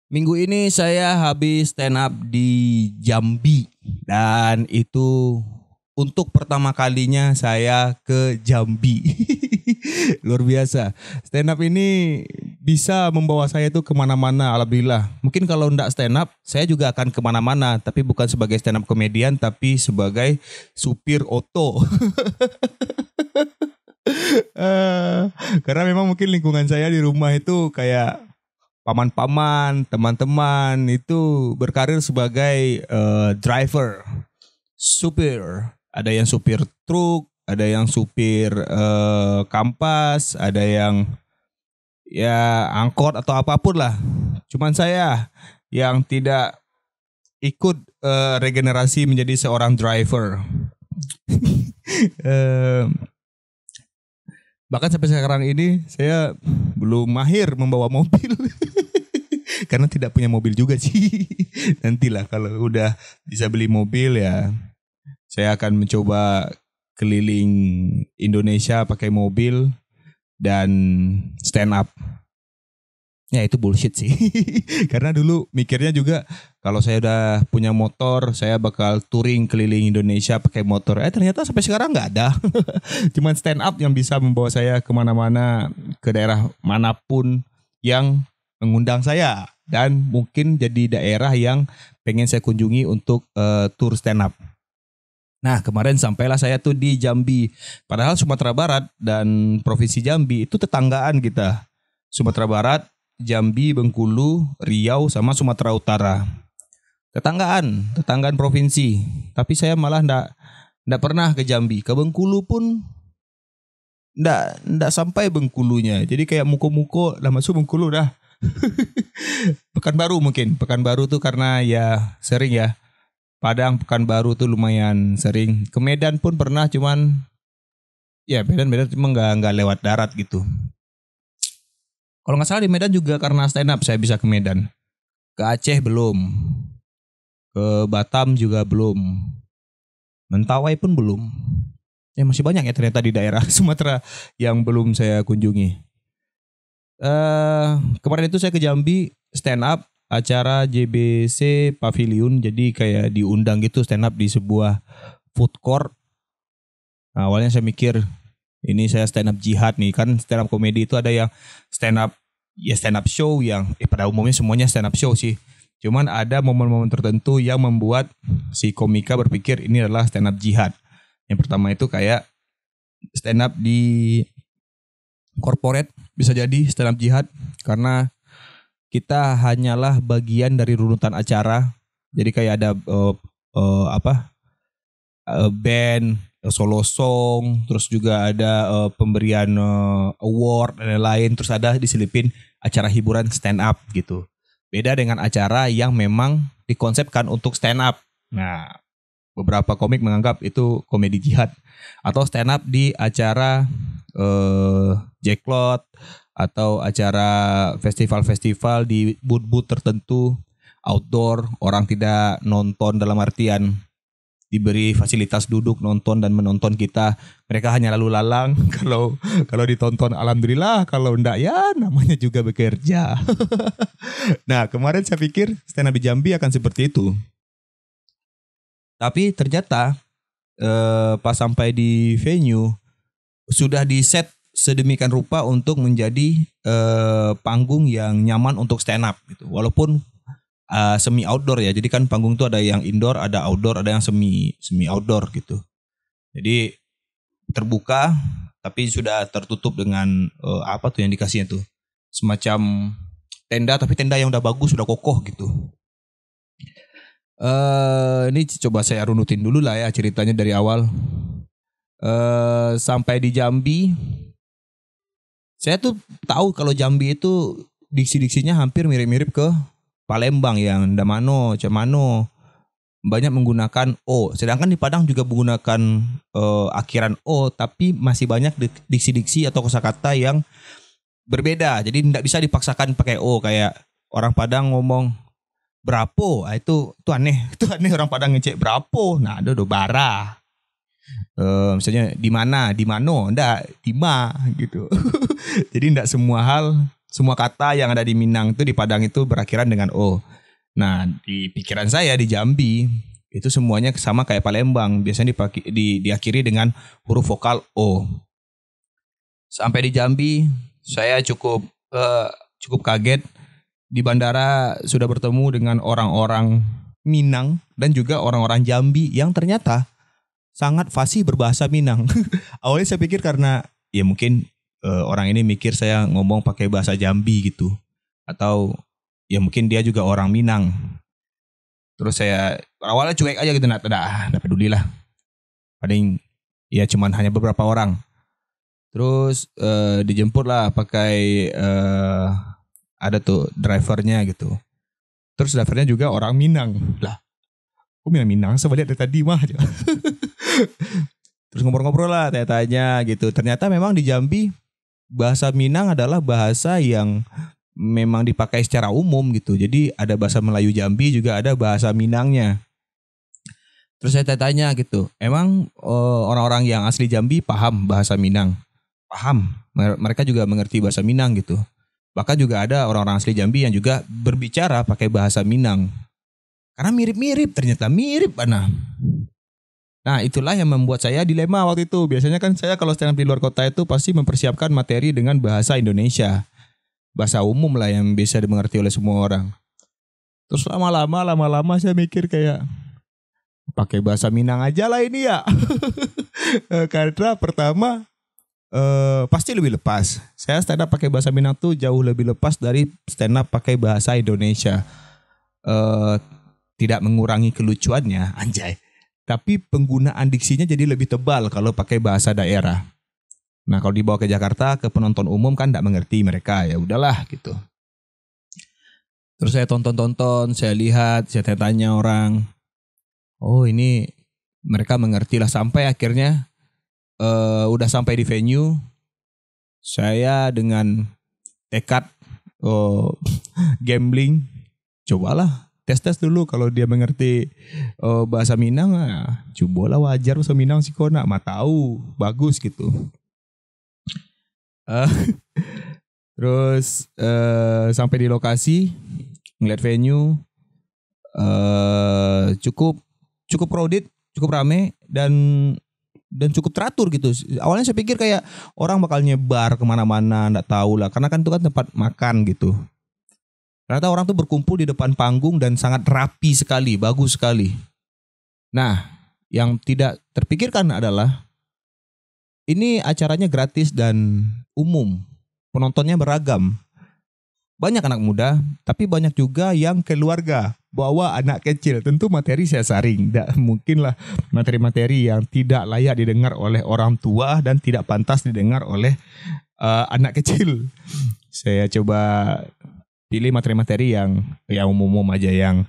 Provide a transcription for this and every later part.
Minggu ini saya habis stand up di Jambi dan itu untuk pertama kalinya saya ke Jambi. Luar biasa. Stand up ini bisa membawa saya tuh kemana-mana, alhamdulillah. Mungkin kalau enggak stand up, saya juga akan kemana-mana. Tapi bukan sebagai stand up komedian, tapi sebagai supir oto. Eh, Karena memang mungkin lingkungan saya di rumah itu kayak paman-paman, teman-teman itu berkarir sebagai driver, supir. Ada yang supir truk, ada yang supir kampas, ada yang ya angkot atau apapun lah. Cuman saya yang tidak ikut regenerasi menjadi seorang driver. Eh, Bahkan sampai sekarang ini saya belum mahir membawa mobil. Karena tidak punya mobil juga sih. Nantilah kalau udah bisa beli mobil ya saya akan mencoba keliling Indonesia pakai mobil dan stand up. Ya itu bullshit sih. Karena dulu mikirnya juga kalau saya udah punya motor, saya bakal touring keliling Indonesia pakai motor. Ternyata sampai sekarang nggak ada. Cuman stand up yang bisa membawa saya kemana-mana, ke daerah manapun yang mengundang saya. Dan mungkin jadi daerah yang pengen saya kunjungi untuk tour stand up. Nah kemarin sampailah saya tuh di Jambi. Padahal Sumatera Barat dan Provinsi Jambi itu tetanggaan kita. Sumatera Barat, Jambi, Bengkulu, Riau, sama Sumatera Utara. Tetanggaan provinsi. Tapi saya malah ndak pernah ke Jambi. Ke Bengkulu pun ndak sampai Bengkulunya. Jadi kayak muko-muko lah masuk Bengkulu dah. Pekanbaru tuh karena ya sering ya. Padang, Pekanbaru tuh lumayan sering. Ke Medan pun pernah, cuman ya Medan cuma nggak lewat darat gitu. Kalau nggak salah di Medan juga karena stand up saya bisa ke Medan. Ke Aceh belum. Ke Batam juga belum. Mentawai pun belum. Ya masih banyak ya ternyata di daerah Sumatera yang belum saya kunjungi. Kemarin itu saya ke Jambi stand up acara JBC Pavilion. Jadi kayak diundang gitu stand up di sebuah food court. Nah, awalnya saya mikir ini saya stand up jihad nih, kan stand up komedi itu ada yang stand up show yang pada umumnya semuanya stand up show sih. Cuman ada momen-momen tertentu yang membuat si komika berpikir ini adalah stand up jihad. Yang pertama itu kayak stand up di corporate bisa jadi stand up jihad karena kita hanyalah bagian dari runutan acara. Jadi kayak ada band, solo song, terus juga ada pemberian award dan lain-lain, terus ada diselipin acara hiburan stand up gitu. Beda dengan acara yang memang dikonsepkan untuk stand up. Nah, beberapa komik menganggap itu komedi jihad atau stand up di acara Jacklot atau acara festival-festival di booth-booth tertentu outdoor, orang tidak nonton dalam artian diberi fasilitas duduk nonton dan menonton kita, mereka hanya lalu lalang. Kalau ditonton alhamdulillah, kalau enggak ya namanya juga bekerja. Nah kemarin saya pikir stand up di Jambi akan seperti itu, tapi ternyata pas sampai di venue sudah di set sedemikian rupa untuk menjadi panggung yang nyaman untuk stand up gitu. Walaupun semi outdoor ya. Jadi kan panggung itu ada yang indoor, ada outdoor, ada yang semi outdoor gitu. Jadi terbuka tapi sudah tertutup dengan apa tuh yang dikasihnya tuh? Semacam tenda, tapi tenda yang udah bagus, sudah kokoh gitu. Ini coba saya runutin dulu lah ya ceritanya dari awal. Sampai di Jambi, saya tuh tahu kalau Jambi itu diksi-diksinya hampir mirip-mirip ke Palembang yang Damano, Cemano, banyak menggunakan O. Sedangkan di Padang juga menggunakan akhiran O, tapi masih banyak diksi-diksi atau kosakata yang berbeda. Jadi tidak bisa dipaksakan pakai O. Kayak orang Padang ngomong berapo, itu aneh. Itu aneh orang Padang ngecek berapo. Nah, ada bara. Misalnya di mana, di mano, enggak, di ma gitu. Jadi enggak semua hal Semua kata yang ada di Minang itu di Padang itu berakhiran dengan O. Nah, di pikiran saya di Jambi itu semuanya sama kayak Palembang, biasanya diakhiri dengan huruf vokal O. Sampai di Jambi, saya cukup kaget. Di bandara sudah bertemu dengan orang-orang Minang dan juga orang-orang Jambi yang ternyata sangat fasih berbahasa Minang. Awalnya saya pikir karena ya mungkin orang ini mikir saya ngomong pakai bahasa Jambi gitu. Atau ya mungkin dia juga orang Minang. Terus saya awalnya cuek aja gitu, nggak peduli lah. Paling ya cuman hanya beberapa orang. Terus dijemput lah pakai ada tuh drivernya gitu. Terus drivernya juga orang Minang. Lah, aku Minang sebenarnya dari tadi mah. Terus ngobrol-ngobrol lah, tanya gitu. Ternyata memang di Jambi bahasa Minang adalah bahasa yang memang dipakai secara umum gitu. Jadi ada bahasa Melayu Jambi, juga ada bahasa Minangnya. Terus saya tanya gitu, emang orang-orang yang asli Jambi paham bahasa Minang? Paham, mereka juga mengerti bahasa Minang gitu. Bahkan juga ada orang-orang asli Jambi yang juga berbicara pakai bahasa Minang. Karena mirip-mirip, ternyata mirip mana. Nah itulah yang membuat saya dilema waktu itu. Biasanya kan saya kalau stand up di luar kota itu pasti mempersiapkan materi dengan bahasa Indonesia. Bahasa umum lah yang bisa dimengerti oleh semua orang. Terus lama-lama saya mikir kayak pakai bahasa Minang aja lah ini ya. Karena pertama pasti lebih lepas. Saya stand up pakai bahasa Minang tuh jauh lebih lepas dari stand up pakai bahasa Indonesia. Tidak mengurangi kelucuannya, anjay. Tapi penggunaan diksinya jadi lebih tebal kalau pakai bahasa daerah. Nah kalau dibawa ke Jakarta ke penonton umum kan tidak mengerti mereka, ya udahlah gitu. Terus saya tonton, saya lihat, saya tanya orang. Oh ini mereka mengerti lah, sampai akhirnya udah sampai di venue, saya dengan tekad gambling, cobalah tes dulu kalau dia mengerti bahasa Minang, cobalah wajar bahasa Minang sih kok nak mah tahu bagus gitu. Terus sampai di lokasi ngeliat venue, cukup crowded, cukup rame dan cukup teratur gitu. Awalnya saya pikir kayak orang bakal nyebar kemana-mana, nggak tahu lah. Karena kan itu kan tempat makan gitu. Ternyata orang tuh berkumpul di depan panggung dan sangat rapi sekali, bagus sekali. Nah, yang tidak terpikirkan adalah ini acaranya gratis dan umum. Penontonnya beragam. Banyak anak muda, tapi banyak juga yang keluarga. Bawa anak kecil, tentu materi saya saring. Tidak mungkin lah materi-materi yang tidak layak didengar oleh orang tua dan tidak pantas didengar oleh anak kecil. Saya coba pilih materi-materi yang umum-umum aja, yang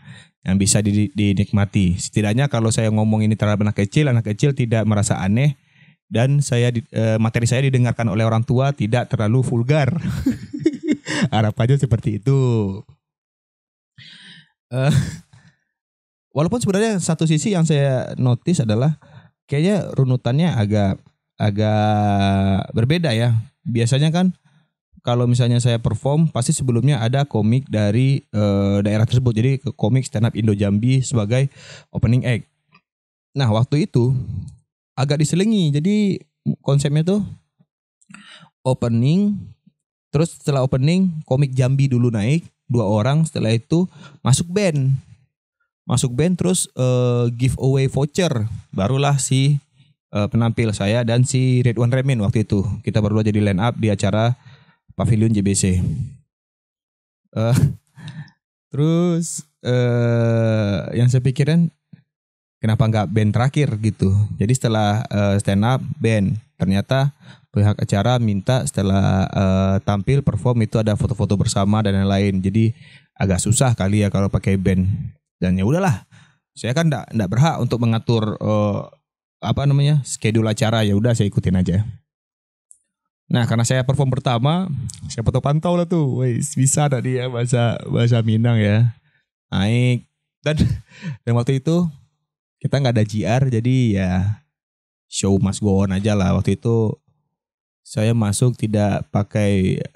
bisa dinikmati. Setidaknya kalau saya ngomong ini terhadap anak kecil tidak merasa aneh, dan materi saya didengarkan oleh orang tua tidak terlalu vulgar. Harapannya seperti itu. Walaupun sebenarnya satu sisi yang saya notice adalah kayaknya runutannya agak berbeda ya. Biasanya kan kalau misalnya saya perform pasti sebelumnya ada komik dari daerah tersebut. Jadi komik stand up Indo Jambi sebagai opening act. Nah waktu itu agak diselingi. Jadi konsepnya tuh opening, terus setelah opening komik Jambi dulu naik 2 orang, setelah itu masuk band terus giveaway voucher, barulah si penampil saya dan si Ridwan Remin waktu itu kita berdua jadi line up di acara Pavilion JBC. Terus yang saya pikirin kenapa nggak band terakhir gitu. Jadi setelah stand up band, ternyata pihak acara minta setelah tampil perform itu ada foto-foto bersama dan lain-lain. Jadi agak susah kali ya kalau pakai band. Dan ya udahlah, saya kan enggak berhak untuk mengatur schedule acara, ya udah saya ikutin aja. Nah, karena saya perform pertama, saya pantau lah tuh, wes bisa enggak dia bahasa Minang ya. Naik dan waktu itu kita nggak ada GR, jadi ya show must go on aja lah. Waktu itu saya masuk tidak pakai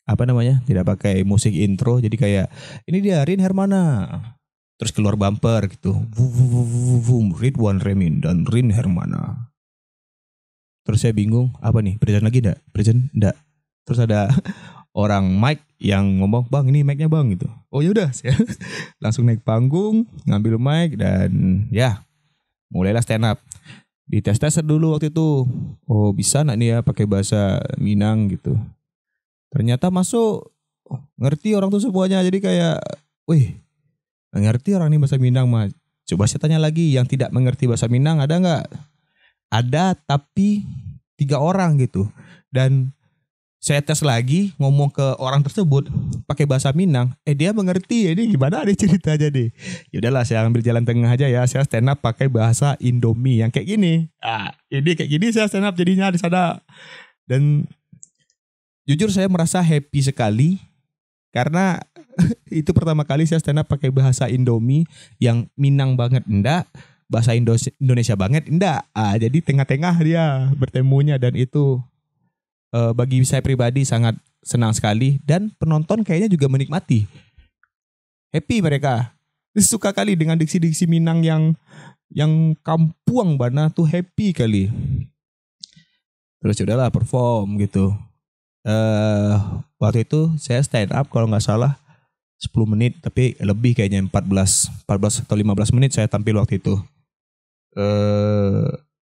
apa namanya, tidak pakai musik intro, jadi kayak ini dia Rin Hermana, terus keluar bumper gitu, Ridwan Remin dan Rin Hermana. Terus saya bingung, apa nih, present lagi enggak, terus ada orang mic yang ngomong, bang ini mic-nya bang gitu. Oh yaudah, saya langsung naik panggung, ngambil mic dan ya mulailah stand up. Di tes dulu waktu itu, oh bisa nggak nih ya pakai bahasa Minang gitu. Ternyata masuk, ngerti orang tuh semuanya, jadi kayak, wih, ngerti orang ini bahasa Minang mah. Coba saya tanya lagi, yang tidak mengerti bahasa Minang ada nggak? Ada, tapi 3 orang gitu. Dan saya tes lagi, ngomong ke orang tersebut pakai bahasa Minang, dia mengerti. Ini gimana nih ceritanya deh? Yaudahlah, saya ambil jalan tengah aja ya. Saya stand up pakai bahasa Indomie yang kayak gini. Ini kayak gini saya stand up jadinya di sana. Dan jujur saya merasa happy sekali karena itu pertama kali saya stand up pakai bahasa Indomie yang Minang banget enggak, bahasa Indonesia banget enggak. Jadi tengah-tengah dia bertemunya, dan itu bagi saya pribadi sangat senang sekali, dan penonton kayaknya juga menikmati. Happy mereka. Suka kali dengan diksi-diksi Minang yang kampuang bana tuh, happy kali. Terus udahlah perform gitu. Waktu itu saya stand up kalau nggak salah 10 menit, tapi lebih kayaknya 14 atau 15 menit saya tampil waktu itu.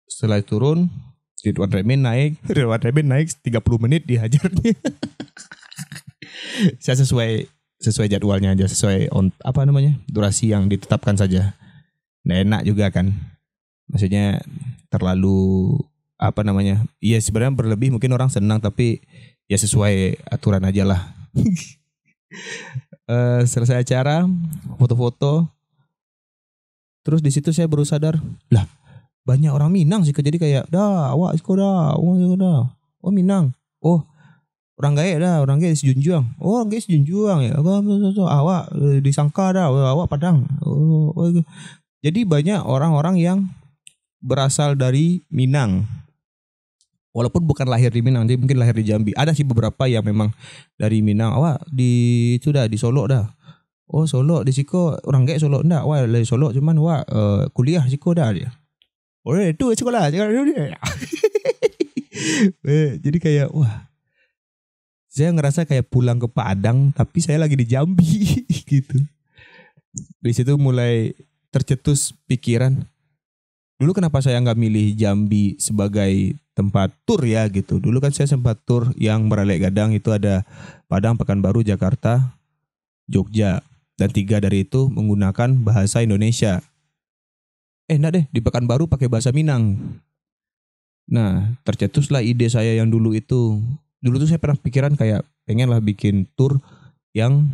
Setelah turun, Ridwan Remin naik 30 menit dihajarnya. Saya sesuai jadwalnya aja, sesuai durasi yang ditetapkan saja. Nah, enak juga kan, maksudnya terlalu iya sebenarnya berlebih mungkin orang senang, tapi ya sesuai aturan aja lah. Selesai acara, foto-foto, terus di situ saya baru sadar, lah banyak orang Minang sih, jadi kayak awak dah, oh Minang, oh orang Gaek si Junjuang, oh orang Gaek si Junjuang ya, awak disangka dah, awak Padang, jadi banyak orang-orang yang berasal dari Minang. Walaupun bukan lahir di Minang, jadi mungkin lahir di Jambi. Ada sih beberapa yang memang dari Minang. Awak di Solo dah. Oh Solo, di Siko orang Gaek Solo enggak. Wah dari Solo, cuman kuliah Siko dah dia. Oh itu sekolah dia. Jadi kayak wah, saya ngerasa kayak pulang ke Padang, tapi saya lagi di Jambi gitu. Di situ mulai tercetus pikiran, dulu kenapa saya nggak milih Jambi sebagai tempat tur ya gitu. Dulu kan saya sempat tur yang Meralek Gadang, itu ada Padang, Pekanbaru, Jakarta, Jogja. Dan 3 dari itu menggunakan bahasa Indonesia. Enggak deh, di Pekanbaru pakai bahasa Minang. Nah, tercetuslah ide saya yang dulu itu. Dulu tuh saya pernah pikiran kayak pengen lah bikin tur yang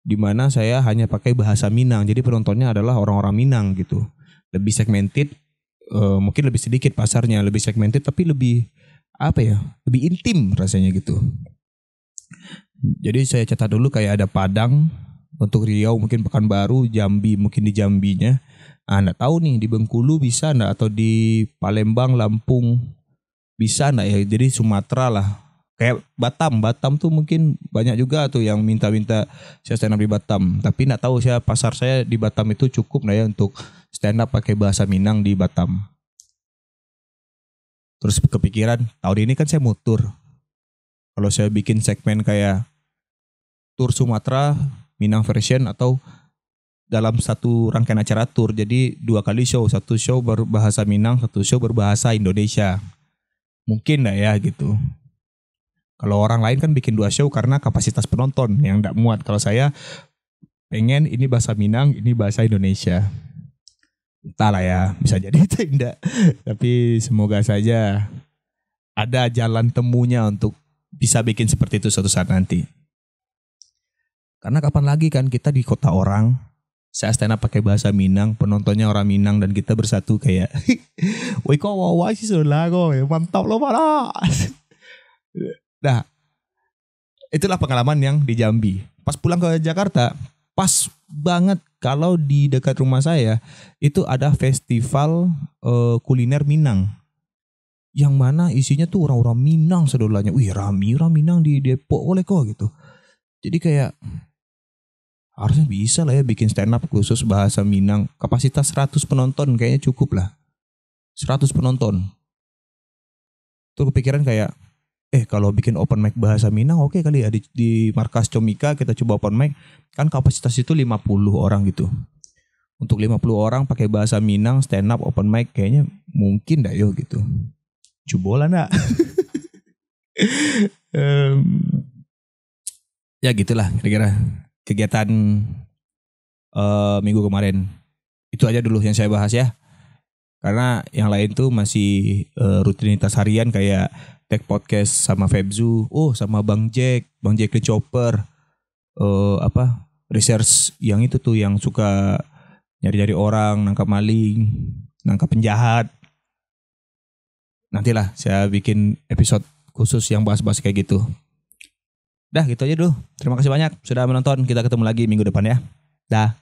dimana saya hanya pakai bahasa Minang. Jadi penontonnya adalah orang-orang Minang gitu. Lebih segmented. Mungkin lebih sedikit pasarnya, lebih segmented, tapi lebih lebih intim rasanya gitu. Jadi saya catat dulu kayak ada Padang, untuk Riau mungkin Pekanbaru, Jambi mungkin di Jambinya. Nggak tahu nih di Bengkulu bisa nggak, atau di Palembang, Lampung bisa nggak ya. Jadi Sumatera lah, kayak Batam tuh mungkin banyak juga tuh yang minta saya stand up di Batam. Tapi nggak tahu pasar saya di Batam itu cukup nggak ya untuk stand up pakai bahasa Minang di Batam. Terus kepikiran, tahun ini kan saya mau tur. Kalau saya bikin segmen kayak tur Sumatera, Minang version, atau dalam satu rangkaian acara tur, jadi 2 kali show, 1 show berbahasa Minang, 1 show berbahasa Indonesia. Mungkin nggak ya gitu. Kalau orang lain kan bikin 2 show karena kapasitas penonton yang nggak muat. Kalau saya pengen ini bahasa Minang, ini bahasa Indonesia. Entahlah ya, bisa jadi itu enggak. Tapi semoga saja ada jalan temunya untuk bisa bikin seperti itu suatu saat nanti. Karena kapan lagi kan kita di kota orang, saya stand up pakai bahasa Minang, penontonnya orang Minang, dan kita bersatu kayak, woi kok wawa sih sudah kok, mantap loh malah. Nah, itulah pengalaman yang di Jambi. Pas pulang ke Jakarta, pas banget kalau di dekat rumah saya itu ada festival kuliner Minang, yang mana isinya tuh orang-orang Minang sedolanya. Wih, rami orang Minang di Depok oleh kok gitu. Jadi kayak harusnya bisa lah ya bikin stand up khusus bahasa Minang. Kapasitas 100 penonton kayaknya cukup lah. 100 penonton. Tuh kepikiran kayak kalau bikin open mic bahasa Minang oke kali ya di markas Comika kita coba open mic. Kan kapasitas itu 50 orang gitu. Untuk 50 orang pakai bahasa Minang stand up open mic kayaknya mungkin dah yo gitu. Cubola nak. Ya gitulah kira-kira kegiatan minggu kemarin. Itu aja dulu yang saya bahas ya. Karena yang lain tuh masih rutinitas harian kayak tag podcast sama Febzu, sama Bang Jack the Chopper, research yang itu tuh yang suka nyari-nyari orang, nangkap maling, nangkap penjahat. Nantilah saya bikin episode khusus yang bahas-bahas kayak gitu. Dah gitu aja dulu. Terima kasih banyak sudah menonton. Kita ketemu lagi minggu depan ya. Dah.